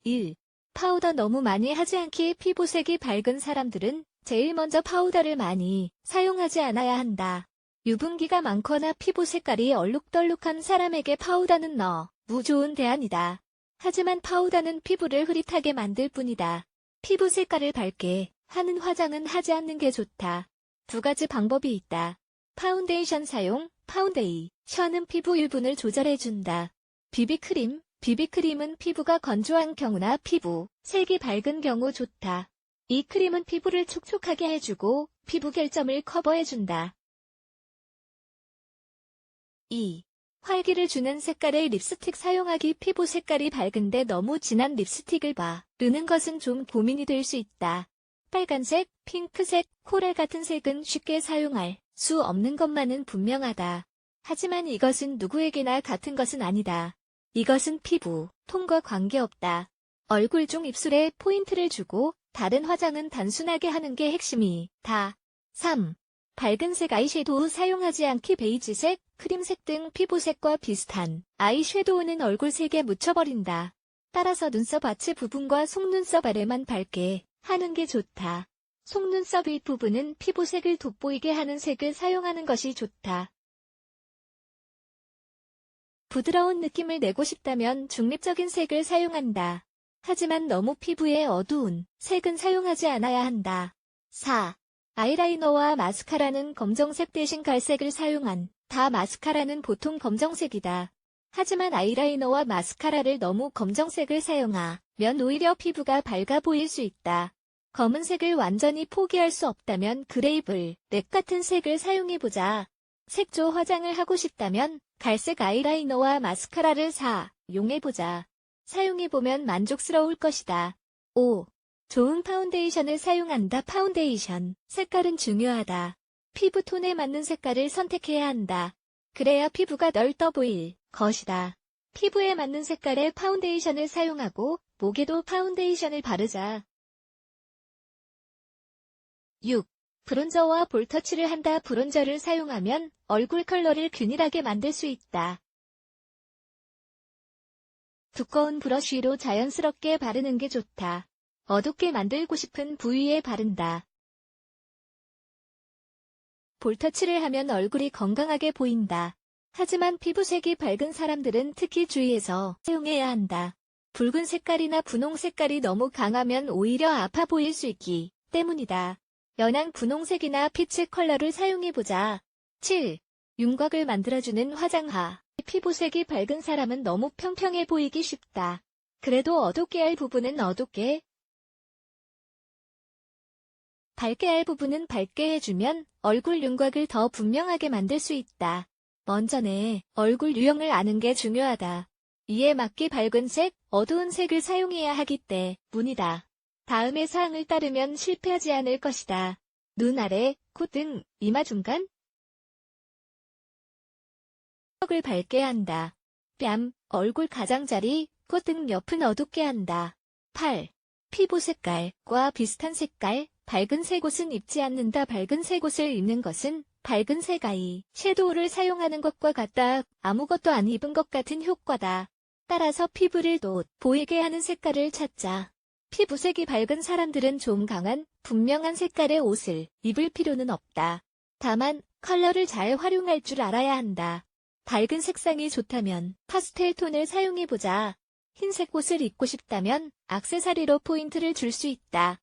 1. 파우더 너무 많이 하지 않기. 피부색이 밝은 사람들은 제일 먼저 파우더를 많이 사용하지 않아야 한다. 유분기가 많거나 피부 색깔이 얼룩덜룩한 사람에게 파우더는 너무 좋은 대안이다. 하지만 파우더는 피부를 흐릿하게 만들 뿐이다. 피부 색깔을 밝게 하는 화장은 하지 않는 게 좋다. 두 가지 방법이 있다. 파운데이션 사용. 파운데이션은 피부 유분을 조절해준다. 비비크림. 비비크림은 피부가 건조한 경우나 피부 색이 밝은 경우 좋다. 이 크림은 피부를 촉촉하게 해주고 피부 결점을 커버해준다. 2. 활기를 주는 색깔의 립스틱 사용하기. 피부 색깔이 밝은데 너무 진한 립스틱을 바르는 것은 좀 고민이 될 수 있다. 빨간색, 핑크색, 코랄 같은 색은 쉽게 사용할 수 없는 것만은 분명하다. 하지만 이것은 누구에게나 같은 것은 아니다. 이것은 피부 톤과 관계없다. 얼굴 중 입술에 포인트를 주고 다른 화장은 단순하게 하는 게 핵심이다. 3. 밝은색 아이섀도우 사용하지 않기. 베이지색, 크림색 등 피부색과 비슷한 아이섀도우는 얼굴색에 묻혀버린다. 따라서 눈썹 아치 부분과 속눈썹 아래만 밝게 하는 게 좋다. 속눈썹 윗부분은 피부색을 돋보이게 하는 색을 사용하는 것이 좋다. 부드러운 느낌을 내고 싶다면 중립적인 색을 사용한다. 하지만 너무 피부에 어두운 색은 사용하지 않아야 한다. 4. 아이라이너와 마스카라는 검정색 대신 갈색을 사용한다. 마스카라는 보통 검정색이다. 하지만 아이라이너와 마스카라를 너무 검정색을 사용하면 오히려 피부가 밝아 보일 수 있다. 검은색을 완전히 포기할 수 없다면 그레이블 렉 같은 색을 사용해보자. 색조 화장을 하고 싶다면 갈색 아이라이너와 마스카라를 사용해보자. 사용해보면 만족스러울 것이다. 5. 좋은 파운데이션을 사용한다. 파운데이션 색깔은 중요하다. 피부톤에 맞는 색깔을 선택해야 한다. 그래야 피부가 넓어 보일 것이다. 피부에 맞는 색깔의 파운데이션을 사용하고 목에도 파운데이션을 바르자. 6. 브론저와 볼터치를 한다. 브론저를 사용하면 얼굴 컬러를 균일하게 만들 수 있다. 두꺼운 브러쉬로 자연스럽게 바르는 게 좋다. 어둡게 만들고 싶은 부위에 바른다. 볼터치를 하면 얼굴이 건강하게 보인다. 하지만 피부색이 밝은 사람들은 특히 주의해서 사용해야 한다. 붉은 색깔이나 분홍 색깔이 너무 강하면 오히려 아파 보일 수 있기 때문이다. 연한 분홍색이나 피치 컬러를 사용해보자. 7. 윤곽을 만들어주는 화장하. 피부색이 밝은 사람은 너무 평평해 보이기 쉽다. 그래도 어둡게 할 부분은 어둡게, 밝게 할 부분은 밝게 해주면 얼굴 윤곽을 더 분명하게 만들 수 있다. 먼저 내 얼굴 유형을 아는 게 중요하다. 이에 맞게 밝은 색, 어두운 색을 사용해야 하기 때문이다. 다음의 사항을 따르면 실패하지 않을 것이다. 눈 아래, 코 등, 이마 중간, 턱을 밝게 한다. 뺨, 얼굴 가장자리, 코 등 옆은 어둡게 한다. 8. 피부 색깔과 비슷한 색깔, 밝은 색 옷은 입지 않는다. 밝은 색 옷을 입는 것은 밝은 색 아이 섀도우를 사용하는 것과 같다. 아무것도 안 입은 것 같은 효과다. 따라서 피부를 돋보이게 하는 색깔을 찾자. 피부색이 밝은 사람들은 좀 강한, 분명한 색깔의 옷을 입을 필요는 없다. 다만 컬러를 잘 활용할 줄 알아야 한다. 밝은 색상이 좋다면 파스텔 톤을 사용해보자. 흰색 옷을 입고 싶다면 액세서리로 포인트를 줄 수 있다.